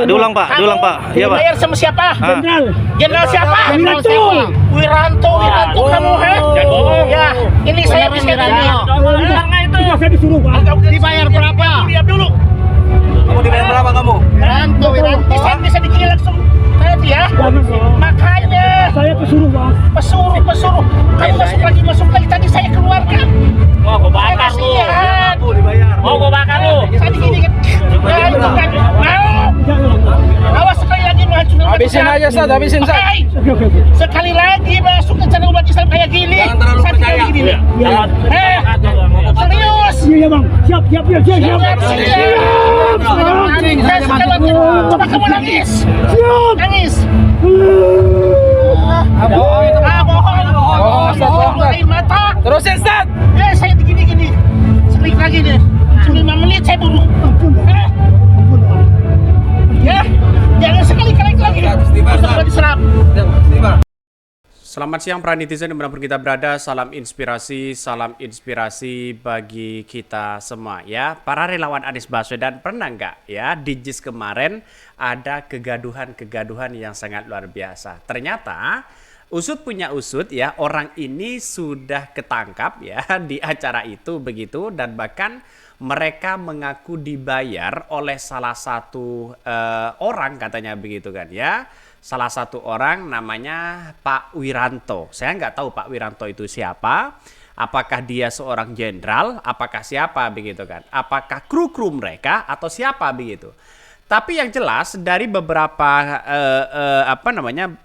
diulang Pak. Iya Pak. Dibayar sama siapa? Jenderal siapa? Wiranto. Wiranto kamu, ya, ini saya bisa tanya. Saya disuruh Pak. Dibayar berapa? Lihat dulu. Kamu dibayar berapa kamu? Wiranto. Bisa dikirim langsung. Tadi ya. Makanya. Saya pesuruh Pak. Pesuruh. Kamu masuk lagi. Tadi saya keluarkan. Mau gue bakar lu. Aku dibayar. Mau gue bakar lu. Tadi gini kan. Ya itu kan. Mau. Awas sekali lagi lu hancurin. Habisin aja Ustaz, habisin Ustaz. Oke. Sekali lagi masuk ke channel umat Islam kayak gini. Jangan terlalu Saya percaya. tinggal gini. Serius. Iya Bang. Siap. Coba kamu nangis. Siap. Nangis. Bohong, Ustaz. Air mata. Terusin Ustaz. Ya saya gini. Sekali lagi nih. 5 menit saya buru. Ya. Jangan sekali-kali lagi. Sudah diserap. Selamat siang para netizen dimanapun kita berada, salam inspirasi bagi kita semua ya. Para relawan Anies Baswedan pernah nggak ya di JIS kemarin ada kegaduhan yang sangat luar biasa. Ternyata usut punya usut ya, orang ini sudah ketangkap ya di acara itu begitu, dan bahkan mereka mengaku dibayar oleh salah satu orang katanya begitu kan ya. Salah satu orang namanya Pak Wiranto. Saya nggak tahu Pak Wiranto itu siapa. Apakah dia seorang jenderal? Apakah siapa begitu kan? Apakah kru mereka atau siapa begitu? Tapi yang jelas dari beberapa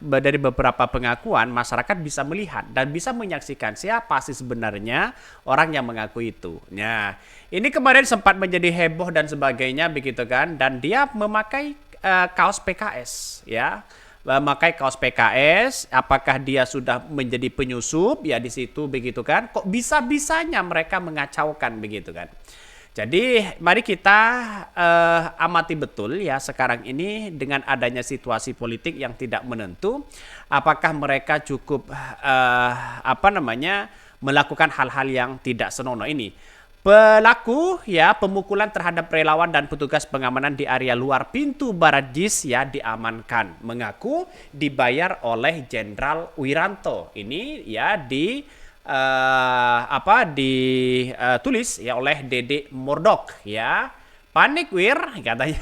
dari beberapa pengakuan masyarakat bisa melihat dan bisa menyaksikan siapa sih sebenarnya orang yang mengaku itu. Nah, ini kemarin sempat menjadi heboh dan sebagainya begitu kan, dan dia memakai kaos PKS ya. Memakai kaos PKS, apakah dia sudah menjadi penyusup ya di situ begitu kan? Kok bisa-bisanya mereka mengacaukan begitu kan? Jadi mari kita amati betul ya sekarang ini dengan adanya situasi politik yang tidak menentu, apakah mereka cukup melakukan hal-hal yang tidak senonoh ini. Pelaku ya pemukulan terhadap relawan dan petugas pengamanan di area luar pintu barat JIS ya diamankan, mengaku dibayar oleh Jenderal Wiranto. Ini ya ditulis ya oleh Dede Mordok ya. Panik Wir katanya.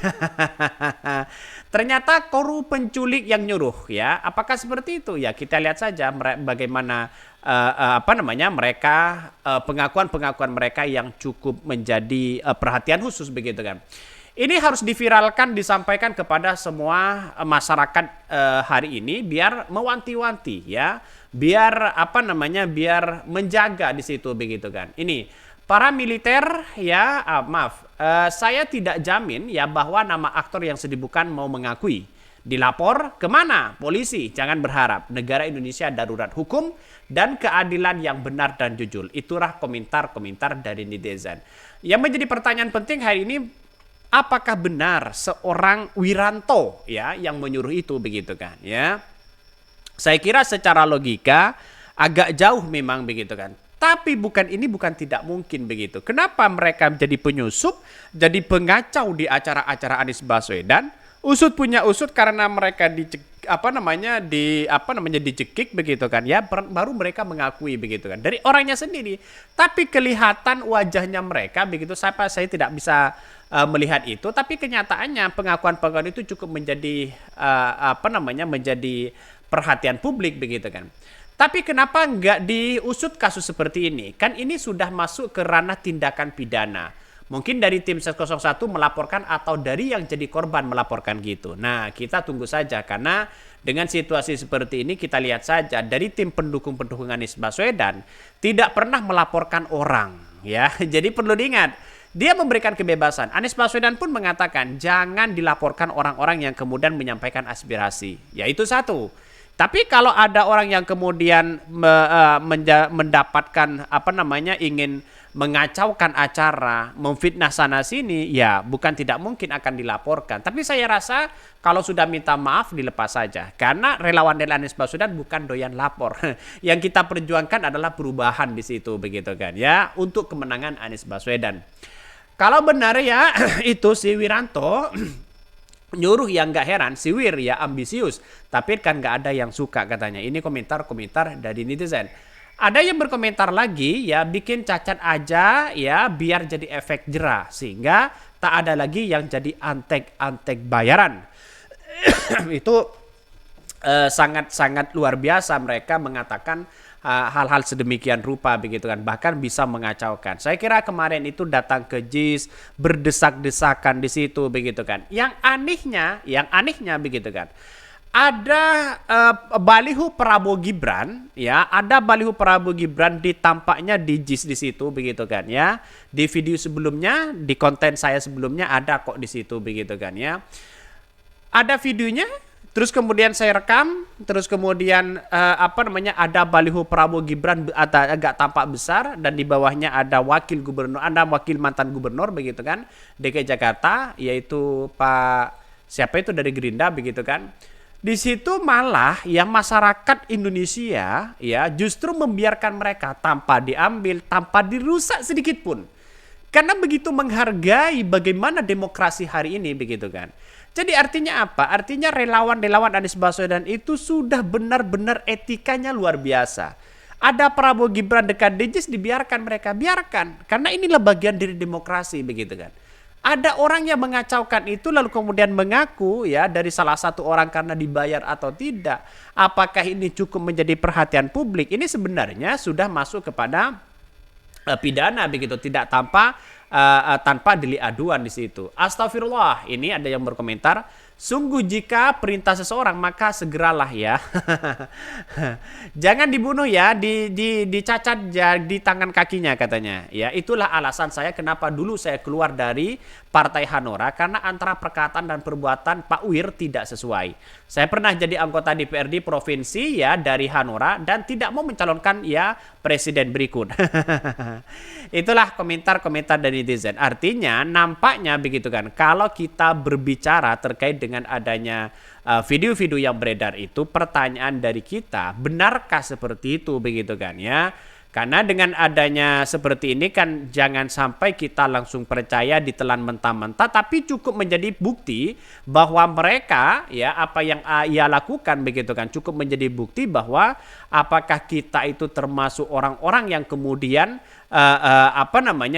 Ternyata koru penculik yang nyuruh ya. Apakah seperti itu? Ya kita lihat saja bagaimana mereka pengakuan mereka yang cukup menjadi perhatian khusus begitu kan. Ini harus diviralkan, disampaikan kepada semua masyarakat hari ini biar mewanti-wanti ya. Biar biar menjaga di situ begitu kan. Ini para militer ya, saya tidak jamin ya bahwa nama aktor yang sedemikian mau mengakui. Dilapor kemana? Polisi. Jangan berharap. Negara Indonesia darurat hukum dan keadilan yang benar dan jujur. Itulah komentar-komentar dari netizen. Yang menjadi pertanyaan penting hari ini, apakah benar seorang Wiranto ya yang menyuruh itu begitu kan ya? Saya kira secara logika agak jauh memang begitu kan. Tapi bukan tidak mungkin begitu. Kenapa mereka menjadi penyusup, jadi pengacau di acara-acara Anies Baswedan? Usut punya usut karena mereka dicekik begitu kan ya, baru mereka mengakui begitu kan dari orangnya sendiri. Tapi kelihatan wajahnya mereka begitu, saya tidak bisa melihat itu, tapi kenyataannya pengakuan itu cukup menjadi menjadi perhatian publik begitu kan. Tapi kenapa nggak diusut kasus seperti ini? Kan ini sudah masuk ke ranah tindakan pidana. Mungkin dari tim Ses 01 melaporkan atau dari yang jadi korban melaporkan gitu. Nah, kita tunggu saja karena dengan situasi seperti ini kita lihat saja dari tim pendukung Anies Baswedan tidak pernah melaporkan orang ya. Jadi perlu diingat, dia memberikan kebebasan. Anies Baswedan pun mengatakan jangan dilaporkan orang-orang yang kemudian menyampaikan aspirasi. Ya itu satu. Tapi kalau ada orang yang kemudian mendapatkan ingin mengacaukan acara, memfitnah sana sini, ya bukan tidak mungkin akan dilaporkan. Tapi saya rasa kalau sudah minta maaf dilepas saja. Karena relawan dari Anies Baswedan bukan doyan lapor. Yang kita perjuangkan adalah perubahan di situ begitu kan ya, untuk kemenangan Anies Baswedan. Kalau benar ya itu si Wiranto nyuruh yang nggak heran, siwir ya ambisius, tapi kan nggak ada yang suka katanya. Ini komentar-komentar dari netizen. Ada yang berkomentar lagi ya bikin cacat aja ya biar jadi efek jerah sehingga tak ada lagi yang jadi antek-antek bayaran. Itu sangat-sangat luar biasa mereka mengatakan hal-hal sedemikian rupa begitu kan, bahkan bisa mengacaukan. Saya kira kemarin itu datang ke JIS berdesak-desakan di situ begitu kan. Yang anehnya begitu kan. Ada baliho Prabowo Gibran ya, ada baliho Prabowo Gibran ditampaknya di JIS di situ begitu kan ya. Di video sebelumnya, di konten saya sebelumnya ada kok di situ begitu kan ya. Ada videonya. Terus kemudian saya rekam, terus kemudian ada baliho Prabowo Gibran agak tampak besar dan di bawahnya ada wakil gubernur, ada wakil mantan gubernur begitu kan DKI Jakarta yaitu Pak siapa itu dari Gerindra begitu kan. Di situ malah yang masyarakat Indonesia ya justru membiarkan mereka tanpa diambil, tanpa dirusak sedikit pun. Karena begitu menghargai bagaimana demokrasi hari ini begitu kan. Jadi artinya apa? Artinya relawan-relawan Anies Baswedan itu sudah benar-benar etikanya luar biasa. Ada Prabowo Gibran dekat DJIS dibiarkan mereka, biarkan. Karena inilah bagian dari demokrasi begitu kan. Ada orang yang mengacaukan itu lalu kemudian mengaku ya dari salah satu orang karena dibayar atau tidak. Apakah ini cukup menjadi perhatian publik? Ini sebenarnya sudah masuk kepada pidana begitu, tidak tanpa delik aduan di situ. Astagfirullah, ini ada yang berkomentar, sungguh jika perintah seseorang maka segeralah ya. Jangan dibunuh ya, dicacat di tangan kakinya katanya. Ya, itulah alasan saya kenapa dulu saya keluar dari Partai Hanura karena antara perkataan dan perbuatan Pak Wir tidak sesuai. Saya pernah jadi anggota DPRD provinsi ya dari Hanura dan tidak mau mencalonkan ya presiden berikut. Itulah komentar-komentar dari netizen. Artinya nampaknya begitu kan. Kalau kita berbicara terkait dengan adanya video-video yang beredar itu, pertanyaan dari kita, benarkah seperti itu begitu kan ya? Karena dengan adanya seperti ini kan jangan sampai kita langsung percaya ditelan mentah-mentah, tapi cukup menjadi bukti bahwa mereka ya apa yang ia lakukan begitu kan cukup menjadi bukti bahwa apakah kita itu termasuk orang-orang yang kemudian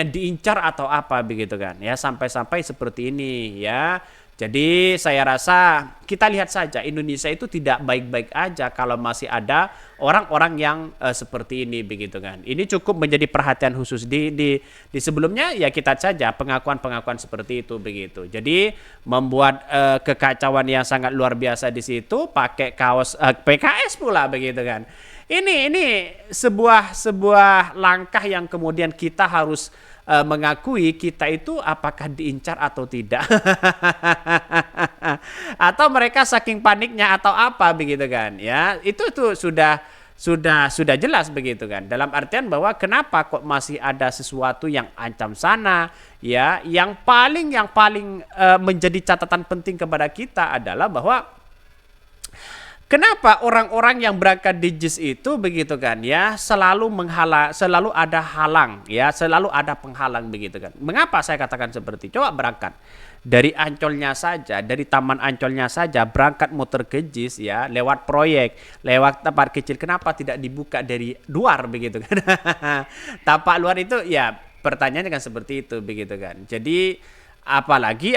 diincar atau apa begitu kan ya sampai-sampai seperti ini ya. Jadi saya rasa kita lihat saja Indonesia itu tidak baik-baik aja kalau masih ada orang-orang yang seperti ini begitu kan. Ini cukup menjadi perhatian khusus di sebelumnya ya kita saja pengakuan-pengakuan seperti itu begitu. Jadi membuat kekacauan yang sangat luar biasa di situ pakai kaos PKS pula begitu kan. Ini sebuah langkah yang kemudian kita harus mengakui kita itu apakah diincar atau tidak. Atau mereka saking paniknya atau apa begitu kan ya. Itu sudah jelas begitu kan. Dalam artian bahwa kenapa kok masih ada sesuatu yang ancam sana ya. Yang paling menjadi catatan penting kepada kita adalah bahwa kenapa orang-orang yang berangkat di JIS itu begitu kan ya selalu ada halang ya, selalu ada penghalang begitu kan. Mengapa saya katakan seperti? Coba berangkat dari Ancolnya saja, dari Taman Ancolnya saja berangkat motor ke JIS ya, lewat proyek, lewat tempat kecil. Kenapa tidak dibuka dari luar begitu kan? Tapak luar itu ya pertanyaannya kan seperti itu begitu kan. Jadi apalagi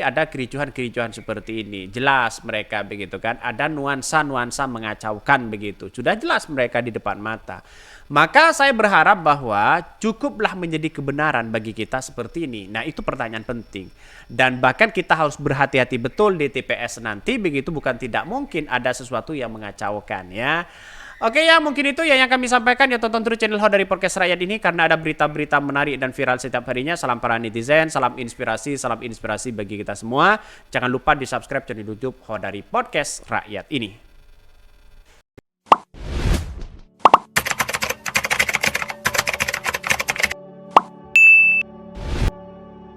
ada kericuhan seperti ini, jelas mereka begitu kan, ada nuansa mengacaukan begitu, sudah jelas mereka di depan mata. Maka saya berharap bahwa cukuplah menjadi kebenaran bagi kita seperti ini. Nah itu pertanyaan penting dan bahkan kita harus berhati-hati betul di TPS nanti begitu, bukan tidak mungkin ada sesuatu yang mengacaukan ya. Oke ya, mungkin itu ya yang kami sampaikan ya. Tonton terus channel Hodari Podcast Rakyat ini karena ada berita-berita menarik dan viral setiap harinya. Salam para netizen, salam inspirasi bagi kita semua. Jangan lupa di subscribe channel YouTube Hodari Podcast Rakyat ini.